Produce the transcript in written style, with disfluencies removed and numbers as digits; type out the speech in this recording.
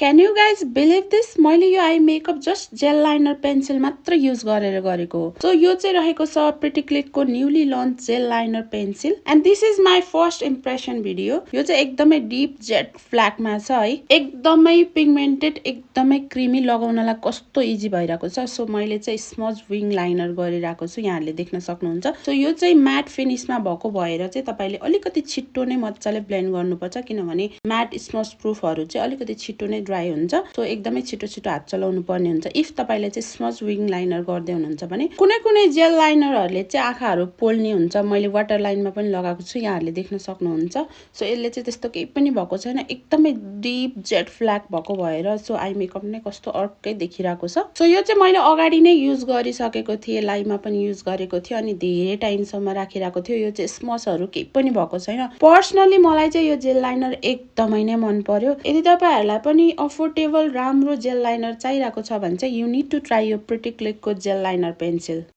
Can you guys believe this? मैले यो eye makeup just gel liner pencil मात्र use गरेर गरेको हो। सो यो चाहिँ रहेको छ प्रिटी क्लिक को newly launch gel liner pencil and this is my first impression video. यो चाहिँ एकदमै डीप जेट फ्ल्यागमा छ है, एकदमै पिगमेन्टेड, एकदमै क्रिमी, लगाउनलाई कस्तो इजी भइरहेको छ। सो मैले चाहिँ स्मज विङ लाइनर गरिरहेको छु, यहाँहरूले देख्न सक्नुहुन्छ। सो यो चाहिँ म्याट फिनिशमा भएको भएर चाहिँ तपाईले अलिकति छिट्टो नै मजाले ब्लेन्ड गर्नुपर्छ, किनभने म्याट स्मज प्रुफहरू चाहिँ अलिकति छिट्टो नै ड्राई हुन्छ। सो एकदमै छिटो छिटो हात चलाउनु पर्ने हुन्छ इफ तपाईले चाहिँ स्मज विङ लाइनर गर्दै हुनुहुन्छ भने। कुनै कुनै जेल लाइनरहरूले चाहिँ आँखाहरू पोल्ने हुन्छ, मैले वाटर लाइनमा पनि लगाएको छु, यहाँहरूले देख्न सक्नुहुन्छ। सो यसले चाहिँ त्यस्तो केही पनि भएको छैन, एकदमै डीप जेट फ्ल्याग भएको भएर सो आई मेकअप नै कस्तो अर्कै देखिरहेको छ। सो यो चाहिँ मैले अगाडि नै युज गरिसकेको थिएँ, लाइमा पनि युज गरेको थिएँ अनि धेरै टाइमसम्म राखिरहेको थियो। यो चाहिँ स्मजहरू केही पनि भएको छैन। पर्सनली मलाई चाहिँ यो जेल लाइनर एकदमै नै मन पर्यो। यदि तपाईहरुलाई पनि अफोर्डेबल राम्रो जेल लाइनर चाहिरहेको छ भने चाहिँ यु नीड टु ट्राई यो प्रिटी क्लिक को जेल लाइनर पेन्सिल।